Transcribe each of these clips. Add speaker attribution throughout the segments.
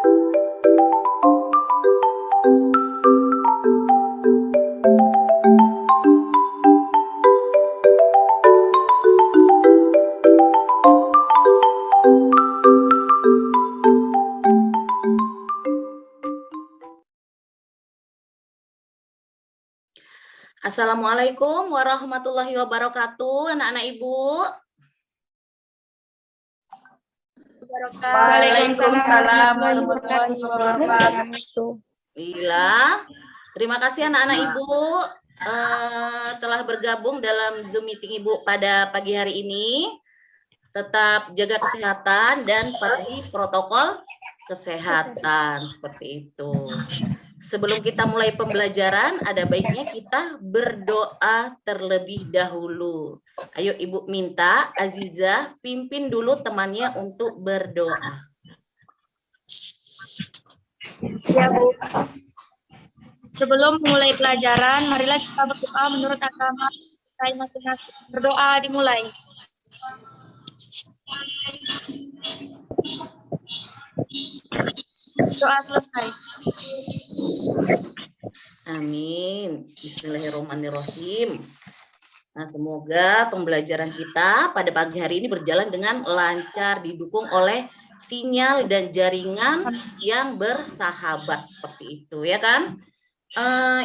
Speaker 1: Assalamualaikum warahmatullahi wabarakatuh, anak-anak Ibu.
Speaker 2: Waalaikumsalam warahmatullahi wabarakatuh.
Speaker 1: Terima kasih anak-anak Ibu telah bergabung dalam Zoom meeting Ibu pada pagi hari ini. Tetap jaga kesehatan dan patuhi protokol kesehatan seperti itu. Sebelum kita mulai pembelajaran, ada baiknya kita berdoa terlebih dahulu. Ayo Ibu minta Aziza pimpin dulu temannya untuk berdoa.
Speaker 2: Ya, Bu. Sebelum mulai pelajaran, marilah kita berdoa menurut agama kita masing-masing. Berdoa dimulai. Doa selesai.
Speaker 1: Amin. Bismillahirrahmanirrahim. Nah, semoga pembelajaran kita pada pagi hari ini berjalan dengan lancar, didukung oleh sinyal dan jaringan yang bersahabat seperti itu, ya kan?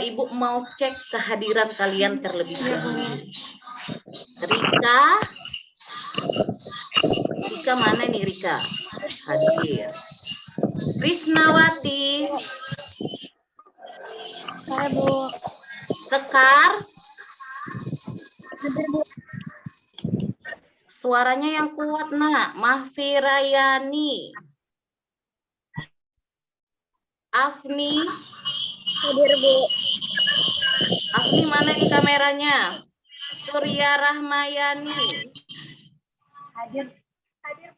Speaker 1: Ibu mau cek kehadiran kalian terlebih dahulu. Rika mana nih Rika? Hadir. Krisnawati.
Speaker 2: Saya, Bu.
Speaker 1: Sekar. Suaranya yang kuat, Nak. Mahfirayani. Afni.
Speaker 2: Hadir, Bu.
Speaker 1: Afni mana nih kameranya? Surya Rahmayani.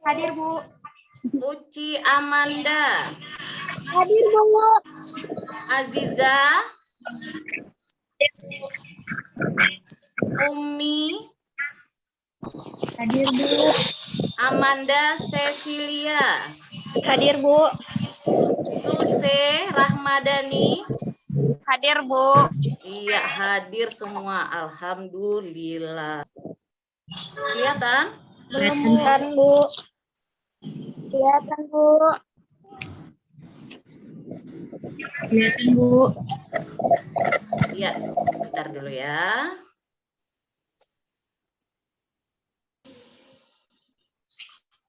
Speaker 2: Hadir, Bu.
Speaker 1: Uci Amanda.
Speaker 2: Hadir, Bu.
Speaker 1: Aziza. Umi.
Speaker 2: Hadir, Bu.
Speaker 1: Amanda Cecilia.
Speaker 2: Hadir, Bu.
Speaker 1: Suse Rahmadani.
Speaker 2: Hadir, Bu.
Speaker 1: Iya, hadir semua. Alhamdulillah. Kelihatan?
Speaker 2: Kelihatan, Bu. Kelihatan, Bu. Kelihatan, Bu.
Speaker 1: Iya, bentar dulu ya.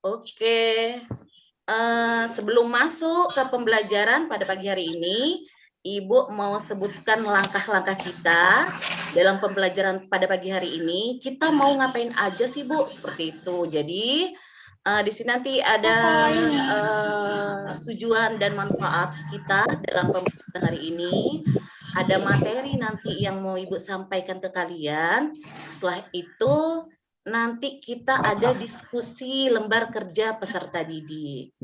Speaker 1: Oke. Sebelum masuk ke pembelajaran pada pagi hari ini, Ibu mau sebutkan langkah-langkah kita dalam pembelajaran pada pagi hari ini. Kita mau ngapain aja sih, Bu? Seperti itu. Jadi, di sini nanti ada tujuan dan manfaat kita dalam pembelajaran hari ini. Ada materi nanti yang mau Ibu sampaikan ke kalian. Setelah itu, nanti kita ada diskusi lembar kerja peserta didik.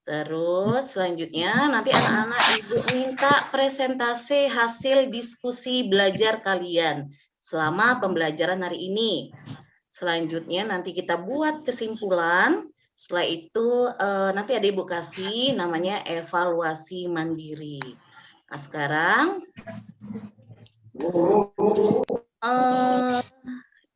Speaker 1: Terus selanjutnya nanti anak-anak Ibu minta presentasi hasil diskusi belajar kalian selama pembelajaran hari ini. Selanjutnya nanti kita buat kesimpulan. Setelah itu nanti ada Ibu kasih namanya evaluasi mandiri. Nah sekarang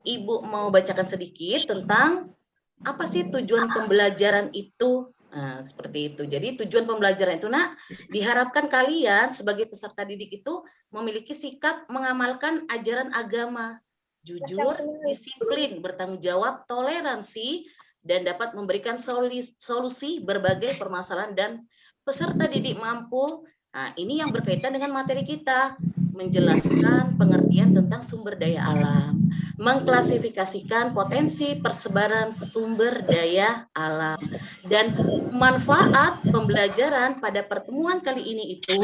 Speaker 1: Ibu mau bacakan sedikit tentang apa sih tujuan pembelajaran itu. Nah, seperti itu. Jadi tujuan pembelajaran itu, Nak, diharapkan kalian sebagai peserta didik itu memiliki sikap mengamalkan ajaran agama, jujur, disiplin, bertanggung jawab, toleransi, dan dapat memberikan solusi berbagai permasalahan dan peserta didik mampu. Nah, ini yang berkaitan dengan materi kita, menjelaskan pengertian tentang sumber daya alam, mengklasifikasikan potensi persebaran sumber daya alam, dan manfaat pembelajaran pada pertemuan kali ini itu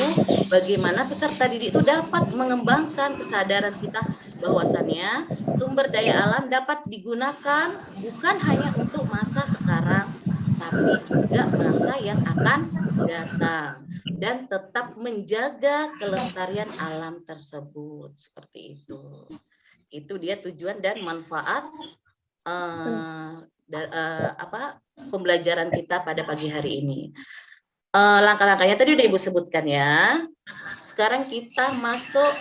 Speaker 1: bagaimana peserta didik itu dapat mengembangkan kesadaran kita bahwasannya sumber daya alam dapat digunakan bukan hanya untuk masa sekarang tapi juga masa yang akan datang dan tetap menjaga kelestarian alam tersebut. Seperti itu. Itu dia tujuan dan manfaat pembelajaran kita pada pagi hari ini. langkah-langkahnya tadi udah Ibu sebutkan ya. Sekarang kita masuk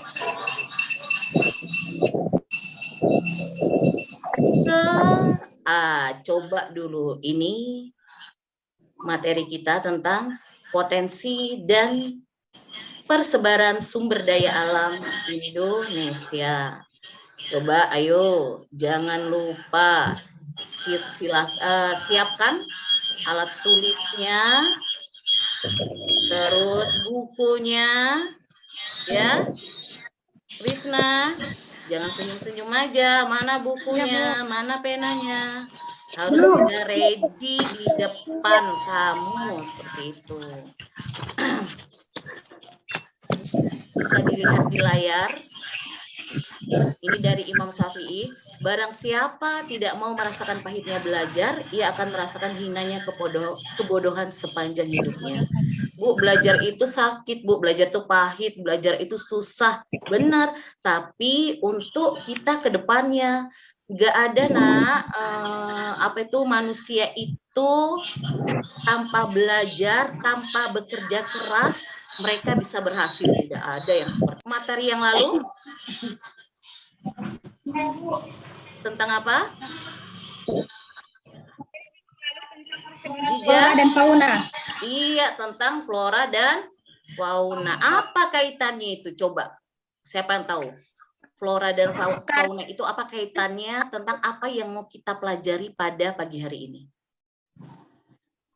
Speaker 1: ke coba dulu ini materi kita tentang potensi dan persebaran sumber daya alam Indonesia. Coba ayo jangan lupa siapkan alat tulisnya, terus bukunya ya. Krisna, jangan senyum-senyum aja. Mana bukunya, mana penanya? Harus sudah ready di depan kamu seperti itu. Bisa dilihat di layar. Ini dari Imam Syafi'i. Barang siapa tidak mau merasakan pahitnya belajar, ia akan merasakan hinanya kebodohan sepanjang hidupnya. Bu, belajar itu sakit, Bu. Belajar itu pahit, belajar itu susah. Benar, tapi untuk kita ke depannya nggak ada manusia itu tanpa belajar, tanpa bekerja keras mereka bisa berhasil. Tidak ada yang seperti materi yang lalu. Tentang apa?
Speaker 2: Flora dan fauna.
Speaker 1: Iya, tentang flora dan fauna. Apa kaitannya itu? Coba, siapa yang tahu? Flora dan fauna itu apa kaitannya? Tentang apa yang mau kita pelajari pada pagi hari ini?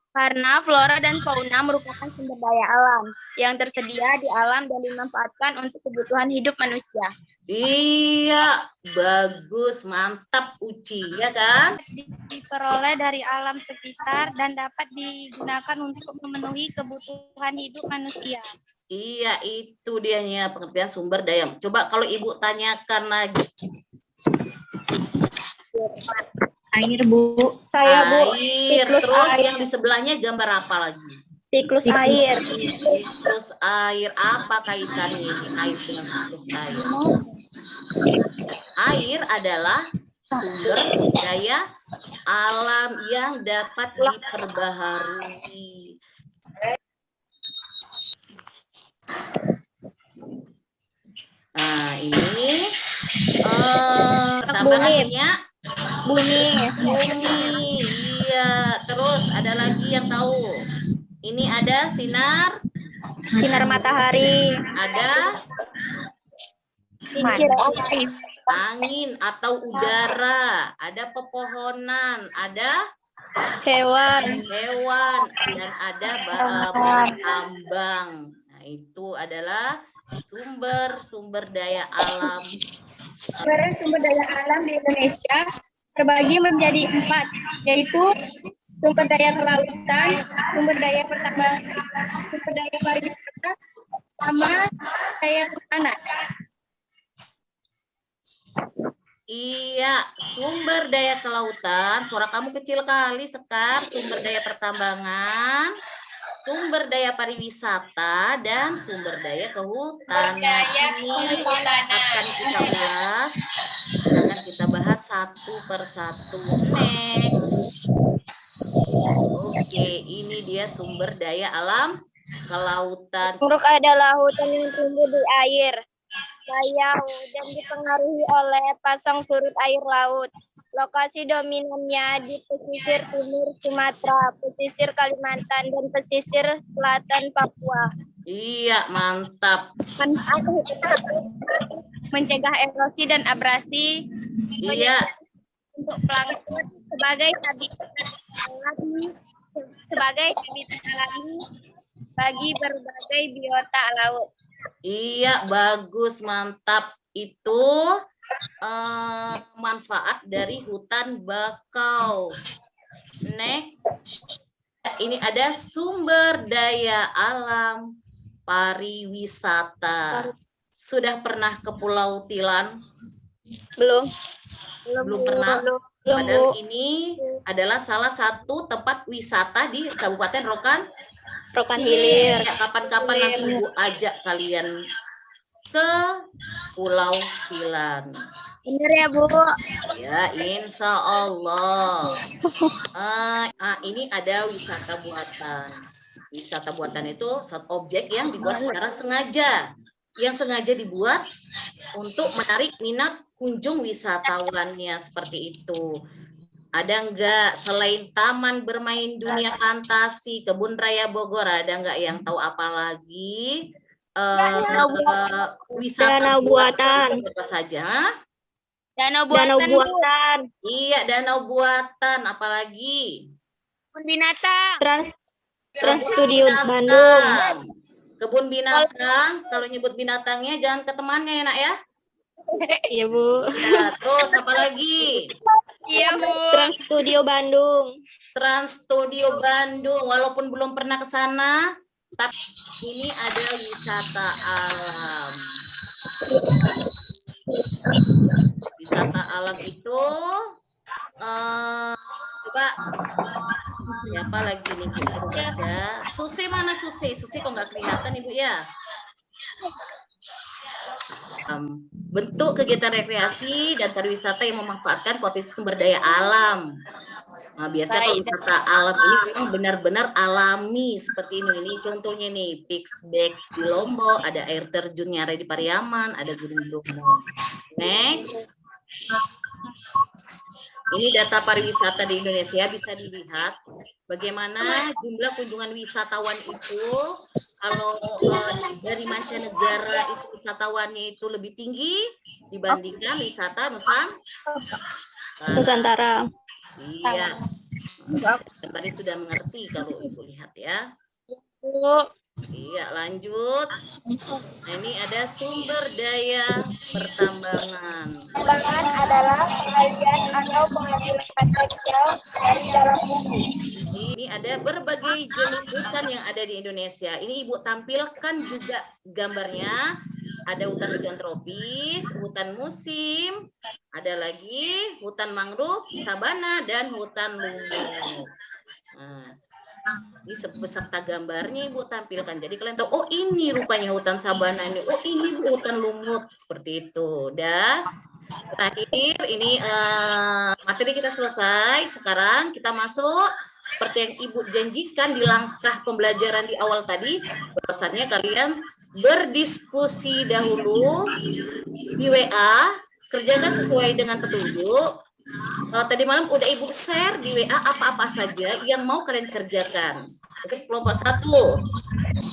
Speaker 3: Karena flora dan fauna merupakan sumber daya alam yang tersedia di alam dan dimanfaatkan untuk kebutuhan hidup manusia.
Speaker 1: Iya, bagus, mantap Uci, ya kan?
Speaker 3: Diperoleh dari alam sekitar dan dapat digunakan untuk memenuhi kebutuhan hidup manusia.
Speaker 1: Iya, itu dianya pengertian sumber daya. Coba kalau Ibu tanyakan lagi.
Speaker 3: Air, Bu. Saya, Bu.
Speaker 1: Air. Terus air. Yang di sebelahnya gambar apa lagi?
Speaker 3: Siklus air.
Speaker 1: Siklus air. Apa kaitannya ini air dengan siklus air? Air adalah sumber daya alam yang dapat diperbaharui. Nah, ini tambahannya
Speaker 3: Bumi.
Speaker 1: Iya. Terus ada lagi yang tahu? Ini ada sinar
Speaker 3: matahari.
Speaker 1: Ada
Speaker 3: Kincir
Speaker 1: angin atau udara. Ada pepohonan. Ada
Speaker 3: hewan.
Speaker 1: Dan ada tambang. Nah, itu adalah sumber daya alam.
Speaker 3: Sumber daya alam di Indonesia terbagi menjadi 4, yaitu sumber daya kelautan, sumber daya pertambangan, sumber daya pariwisata, sama daya pertanian.
Speaker 1: Iya, sumber daya kelautan. Suara kamu kecil kali, Sekar. Sumber daya pertambangan, sumber daya pariwisata, dan sumber daya kehutanan. Ini akan kita ulas, akan kita bahas satu persatu. Next. Oke, ini dia sumber daya alam kelautan.
Speaker 3: Mangrove adalah hutan yang tumbuh di air, layau, dan dipengaruhi oleh pasang surut air laut. Lokasi dominannya di pesisir timur Sumatera, pesisir Kalimantan, dan pesisir selatan Papua.
Speaker 1: Iya, mantap.
Speaker 3: Mencegah erosi dan abrasi.
Speaker 1: Iya.
Speaker 3: Untuk plankton sebagai habitat alami bagi berbagai biota laut.
Speaker 1: Iya, bagus, mantap. Itu manfaat dari hutan bakau. Next, ini ada sumber daya alam pariwisata. Sudah pernah ke Pulau Tilan?
Speaker 3: Belum
Speaker 1: Pernah. Padahal ini adalah salah satu tempat wisata di Kabupaten Rokan
Speaker 3: Hilir.
Speaker 1: Ya, kapan-kapan nanti Ibu ajak kalian ke Pulau Tilan.
Speaker 3: Benar ya, Bu?
Speaker 1: Ya, insya Allah. Ini ada wisata buatan. wisata buatan itu satu objek yang dibuat secara sengaja, yang sengaja dibuat untuk menarik minat kunjung wisatawannya, seperti itu. Ada enggak selain taman bermain dunia fantasi, kebun raya Bogor, ada enggak yang tahu apa lagi? Wisata
Speaker 3: Danau buatan.
Speaker 1: apa saja?
Speaker 3: Danau buatan.
Speaker 1: Iya, danau buatan, apalagi?
Speaker 3: Kebun binatang.
Speaker 1: Trans Studio Bandung. Kebun binatang, kalau nyebut binatangnya jangan ke temannya ya, Nak ya.
Speaker 3: Iya, Bu.
Speaker 1: Ya, terus apa lagi?
Speaker 3: Iya, Bu. Trans Studio Bandung.
Speaker 1: Trans Studio Bandung, walaupun belum pernah ke sana, tapi ini ada wisata alam. Wisata alam itu, coba siapa lagi nih Bu? Suruh baca. Susi mana Susi? Susi kok nggak kelihatan Ibu ya? Bentuk kegiatan rekreasi dan pariwisata yang memanfaatkan potensi sumber daya alam. Nah, biasanya kalau wisata alam ini memang benar-benar alami seperti ini. Ini contohnya nih, Pixbex di Lombok, ada air terjun Nyare di Pariaman, ada Gunung Bromo. Next. Ini data pariwisata di Indonesia, bisa dilihat bagaimana jumlah kunjungan wisatawan itu. Kalau dari mancanegara itu wisatawannya itu lebih tinggi dibandingkan wisata
Speaker 3: Nusantara.
Speaker 1: Iya. Tadi sudah mengerti kalau Ibu lihat ya. Iya, lanjut. Nah, ini ada sumber daya pertambangan.
Speaker 3: Pertambangan adalah pengalian atau pengambilan potensial dari dalam bumi.
Speaker 1: Ini ada berbagai jenis hutan yang ada di Indonesia. Ini Ibu tampilkan juga gambarnya. Ada hutan hujan tropis, hutan musim, ada lagi hutan mangrove, sabana, dan hutan lumut. Nah, ini beserta gambarnya Ibu tampilkan. Jadi kalian tahu, oh ini rupanya hutan sabana ini, oh ini hutan lumut, seperti itu. Udah. Terakhir ini materi kita selesai. Sekarang kita masuk seperti yang Ibu janjikan di langkah pembelajaran di awal tadi. Bahwasannya kalian berdiskusi dahulu di WA, kerjakan sesuai dengan petunjuk. Tadi malam udah Ibu share di WA apa-apa saja yang mau kalian kerjakan. Oke, kelompok 1,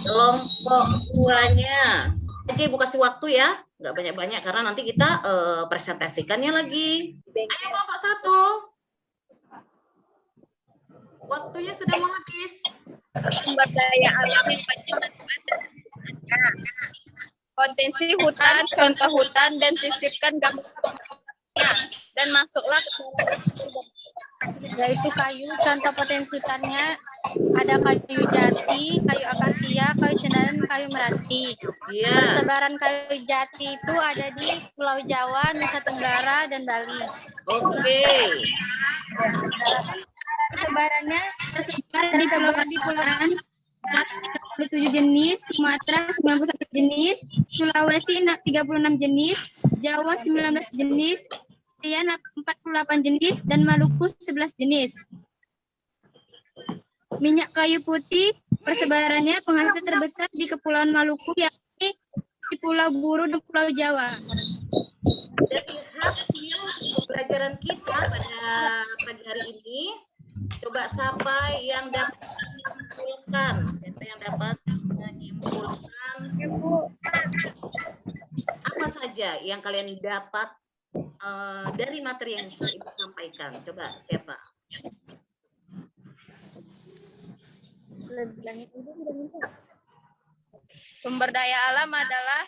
Speaker 1: kelompok 2-nya aja Ibu kasih waktu ya, nggak banyak-banyak karena nanti kita presentasikannya lagi. Ayo kelompok 1, waktunya sudah mau habis.
Speaker 3: Sumber daya alam yang potensi hutan, contoh hutan, dan sisipkan gambarnya. Dan masuklah ke yaitu kayu, contoh potensi hutannya ada kayu jati, kayu akasia, kayu cendawan, kayu meranti.
Speaker 1: Iya.
Speaker 3: Persebaran kayu jati itu ada di Pulau Jawa, Nusa Tenggara, dan Bali.
Speaker 1: Oke.
Speaker 3: Persebarannya
Speaker 2: di Pulau 37 jenis, Sumatera 91 jenis, Sulawesi 36 jenis, Jawa 19 jenis, Riau 48 jenis, dan Maluku 11 jenis. Minyak kayu putih persebarannya penghasil terbesar di Kepulauan Maluku, yakni di Pulau Buru dan Pulau Jawa.
Speaker 1: Dari hasil pembelajaran kita pada pagi hari ini, coba siapa yang dapat menyimpulkan? Siapa yang dapat menyimpulkan apa saja yang kalian dapat dari materi yang Ibu sampaikan? Coba siapa?
Speaker 3: sumber daya alam adalah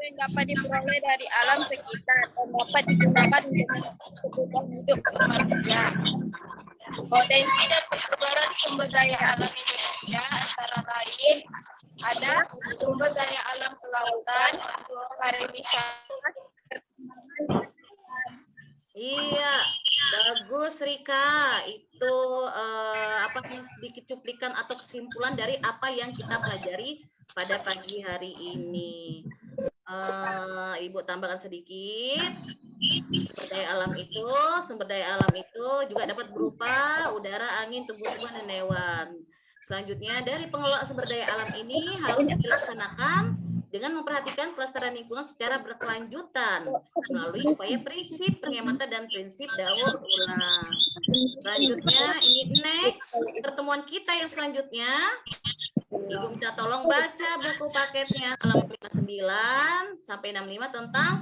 Speaker 3: yang dapat diperoleh dari alam sekitar dan dapat digunakan untuk kebutuhan hidup manusia. Potensi dan persebaran sumber daya alam Indonesia antara lain ada sumber daya alam kelautan, pariwisata.
Speaker 1: Iya, bagus Rika. Itu apa sedikit cuplikan atau kesimpulan dari apa yang kita pelajari pada pagi hari ini. Ibu tambahkan sedikit. Sumber daya alam itu juga dapat berupa udara, angin, tumbuh-tumbuhan, dan hewan. Selanjutnya, dari pengelolaan sumber daya alam ini harus dilaksanakan dengan memperhatikan kelestarian lingkungan secara berkelanjutan melalui upaya prinsip penghematan dan prinsip daur ulang. Selanjutnya, ini next pertemuan kita yang selanjutnya. Ibu minta tolong baca buku paketnya halaman 59 sampai 65 tentang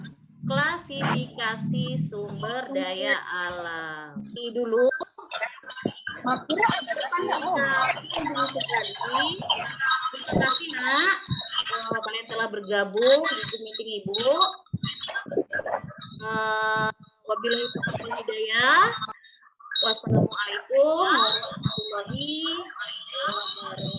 Speaker 1: klasifikasi sumber daya alam. Ini dulu. Terima kasih nak, kalian telah bergabung di Zoom meeting Ibu. Wabillahi taufiq wal hidayah. Wassalamualaikum warahmatullahi wabarakatuh.